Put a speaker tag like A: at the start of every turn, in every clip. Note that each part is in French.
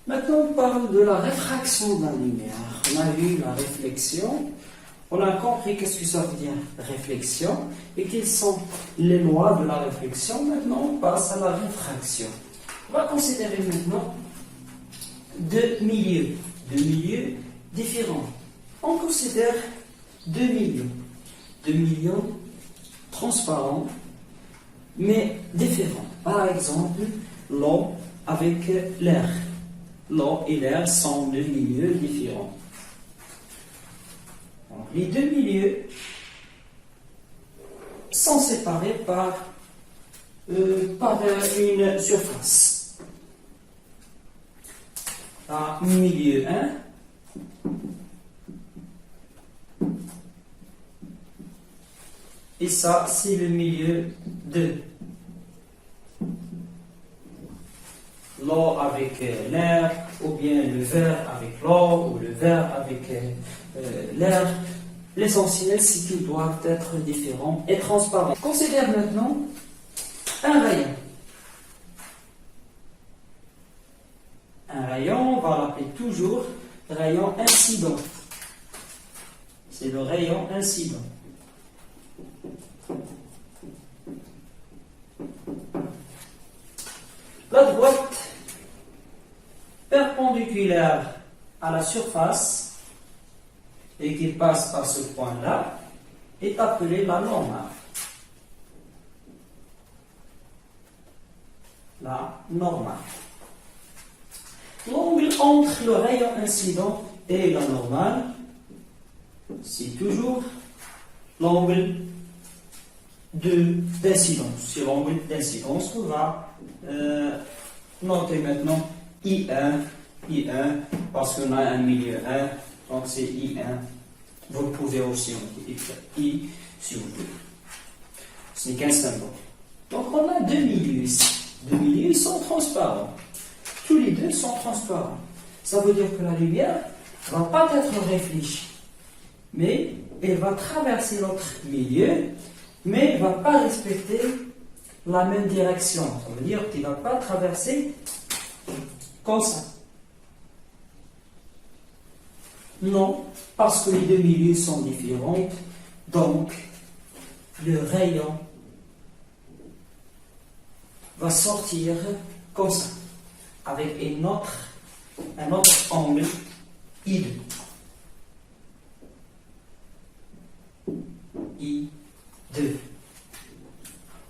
A: Maintenant, on parle de la réfraction de la lumière. On a vu la réflexion. On a compris qu'est-ce que ça veut dire réflexion et quelles sont les lois de la réflexion. Maintenant, on passe à la réfraction. On va considérer maintenant deux milieux différents. On considère deux milieux transparents mais différents. Par exemple, l'eau avec l'air. L'eau et l'air sont deux milieux différents. Les deux milieux sont séparés par une surface. Milieu 1 et ça c'est le milieu 2. L'eau avec l'air, ou bien le verre avec l'eau, ou le verre avec l'air. L'essentiel, c'est qu'ils doivent être différents et transparents. Considère maintenant un rayon. Un rayon, on va l'appeler toujours rayon incident. C'est le rayon incident. La droite perpendiculaire à la surface et qui passe par ce point-là est appelée la normale. La normale. L'angle entre le rayon incident et la normale, c'est toujours l'angle d'incidence. C'est l'angle d'incidence qu'on va noter maintenant I1, parce qu'on a un milieu 1, donc c'est I1. Vous pouvez aussi noter I si vous voulez. Ce n'est qu'un symbole. Donc on a deux milieux ici. Deux milieux sont transparents. Tous les deux sont transparents. Ça veut dire que la lumière ne va pas être réfléchie, mais elle va traverser l'autre milieu, mais elle ne va pas respecter la même direction. Ça veut dire qu'il ne va pas traverser comme ça. Non, parce que les deux milieux sont différents, donc le rayon va sortir comme ça, avec un autre angle I2. I2.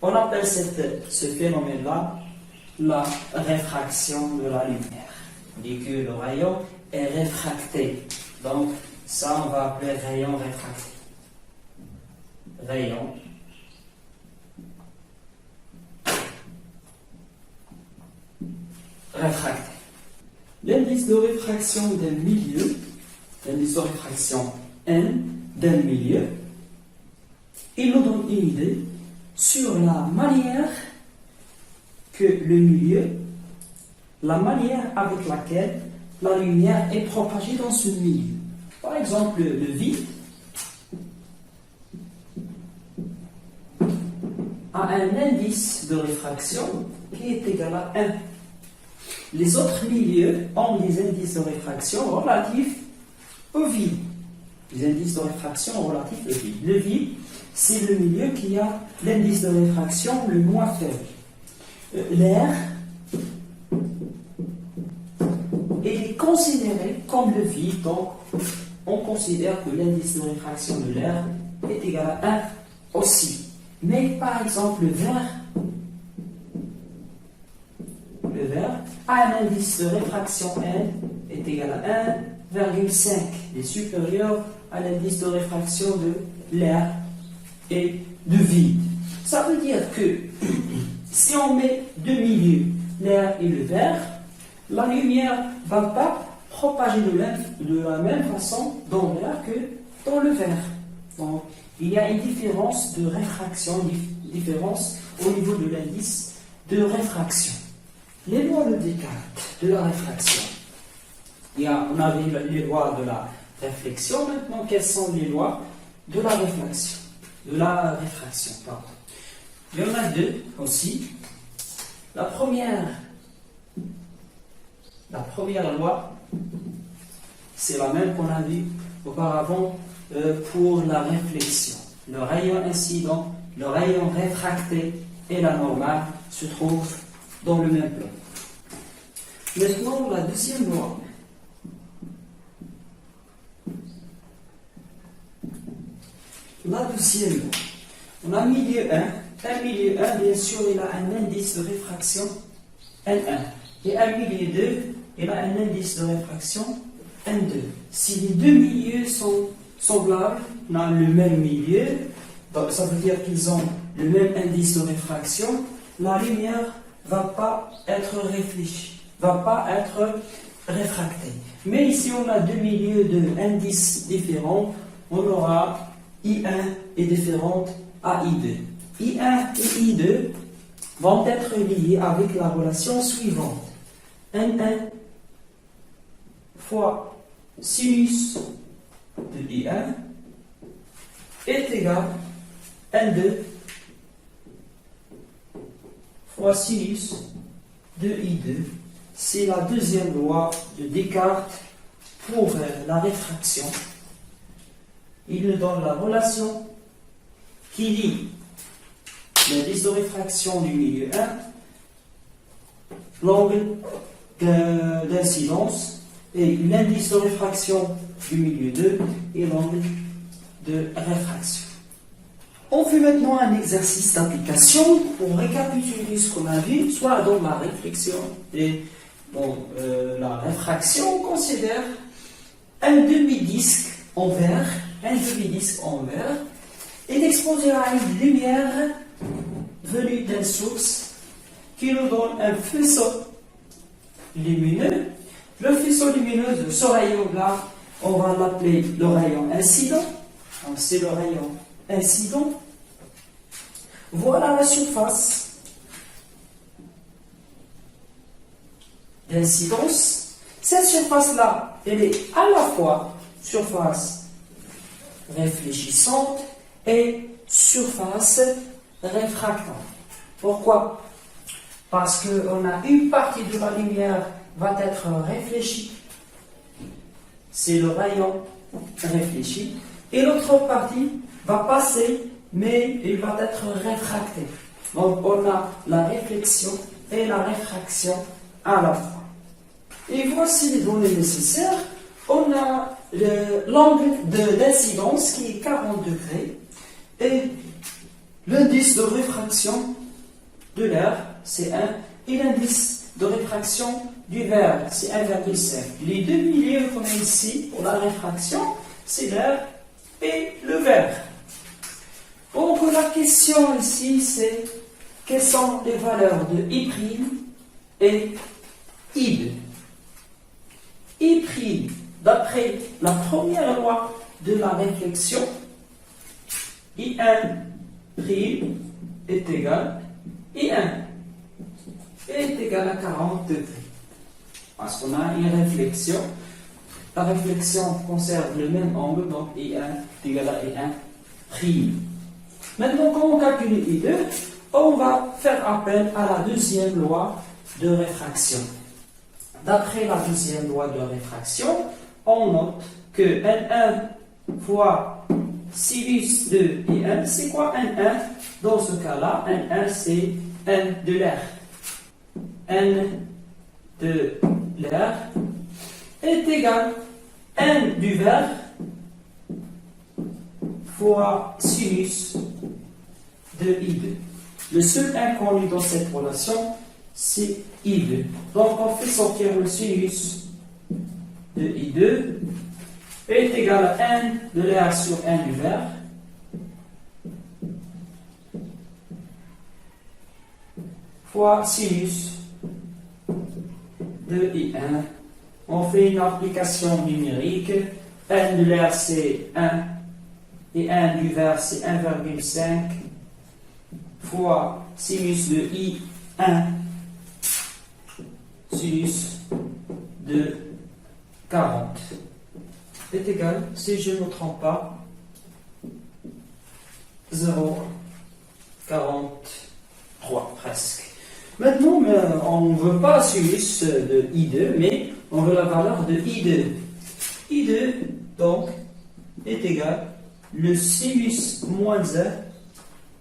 A: On appelle ce phénomène-là la réfraction de la lumière. On dit que le rayon est réfracté. Donc, ça, on va appeler rayon réfracté. Rayon réfracté. L'indice de réfraction d'un milieu, l'indice de réfraction N d'un milieu, il nous donne une idée sur la manière que le milieu, la manière avec laquelle la lumière est propagée dans ce milieu. Par exemple, le vide a un indice de réfraction qui est égal à 1. Les autres milieux ont des indices de réfraction relatifs au vide. Les indices de réfraction relatifs au vide. Le vide, c'est le milieu qui a l'indice de réfraction le moins faible. L'air est considéré comme le vide, donc on considère que l'indice de réfraction de l'air est égal à 1 aussi. Mais par exemple, le verre a un indice de réfraction N est égal à 1,5 est supérieur à l'indice de réfraction de l'air et de vide. Ça veut dire que si on met deux milieux, l'air et le verre, la lumière ne va pas propager de la même façon dans l'air que dans le verre. Donc, il y a une différence de réfraction, une différence au niveau de l'indice de réfraction. Les lois de Descartes de la réfraction. On a vu les lois de la réflexion. Maintenant, quelles sont les lois de la réflexion? De la réfraction, pardon. Il y en a deux aussi. La première La première loi, c'est la même qu'on a vue auparavant pour la réflexion. Le rayon incident, le rayon réfracté et la normale se trouvent dans le même plan. Maintenant, la deuxième loi. La deuxième loi. On a milieu 1. Un milieu 1, bien sûr, il a un indice de réfraction N1. Et un milieu 2, il a un indice de réfraction N2. Si les deux milieux sont semblables, dans le même milieu, donc ça veut dire qu'ils ont le même indice de réfraction, la lumière ne va pas être réfléchie, ne va pas être réfractée. Mais ici, on a deux milieux d'indices différents, on aura I1 est différente à I2. I1 et I2 vont être liés avec la relation suivante. N1 fois sinus de I1 est égal à N2 fois sinus de I2. C'est la deuxième loi de Descartes pour la réfraction. Il nous donne la relation qui lie l'indice de réfraction du milieu 1, l'angle d'incidence, et l'indice de réfraction du milieu 2 et l'angle de réfraction. On fait maintenant un exercice d'application pour récapituler ce qu'on a vu, soit dans la réflexion et dans la réfraction. On considère un demi-disque en verre, est exposé à une lumière venue d'une source qui nous donne un faisceau lumineux. Le faisceau lumineux de ce rayon-là, on va l'appeler le rayon incident. Donc c'est le rayon incident. Voilà la surface d'incidence. Cette surface-là, elle est à la fois surface réfléchissante et surface réfractante. Pourquoi? Parce qu'on a une partie de la lumière va être réfléchie, c'est le rayon réfléchi, et l'autre partie va passer, mais il va être réfracté. Donc on a la réflexion et la réfraction à la fois. Et voici les données nécessaires. On a l'angle d'incidence qui est 40 degrés et l'indice de réfraction de l'air, c'est 1, et l'indice de réfraction du verre, c'est 1,5. Les deux milieux qu'on a ici pour la réfraction, c'est l'air et le verre. Donc la question ici, c'est quelles sont les valeurs de I' et I2. I', d'après la première loi de la réflexion, I1' est égal, I1 est égal à 40 degrés. Parce qu'on a une réflexion. La réflexion conserve le même angle, donc I1 est égal à I1'. Maintenant, quand on calcule I2, on va faire appel à la deuxième loi de réfraction. D'après la deuxième loi de réfraction, on note que N1 fois sinus de I1, c'est quoi N1? Dans ce cas-là, N1 c'est N de l'air. N de l'air est égal à N du verre fois sinus de I2. Le seul inconnu dans cette relation, c'est I2. Donc on fait sortir le sinus de I2 est égal à N de l'air sur N du verre fois sinus de I1. On fait une application numérique. N de l'air c'est 1 et N du verre c'est 1,5 fois sinus de I1 sinus de 40 est égal, si je ne me trompe pas, 0,43 presque. Maintenant, on ne veut pas sinus de I2, mais on veut la valeur de I2. I2, donc, est égal le sinus moins 1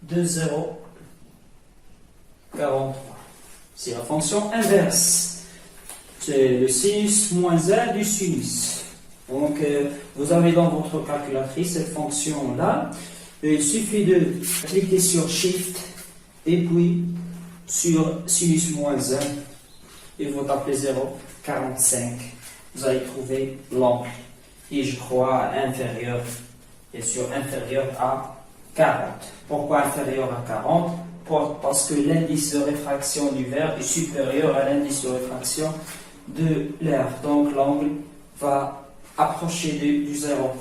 A: de 0,43. C'est la fonction inverse. C'est le sinus moins 1 du sinus. Donc, vous avez dans votre calculatrice cette fonction-là. Il suffit de cliquer sur Shift et puis sur sinus moins 1 et vous tapez 0,45. Vous allez trouver l'angle. Et je crois inférieur, et sur inférieur à 40. Pourquoi inférieur à 40? Parce que l'indice de réfraction du verre est supérieur à l'indice de réfraction de l'air. Donc l'angle va approcher du zéro.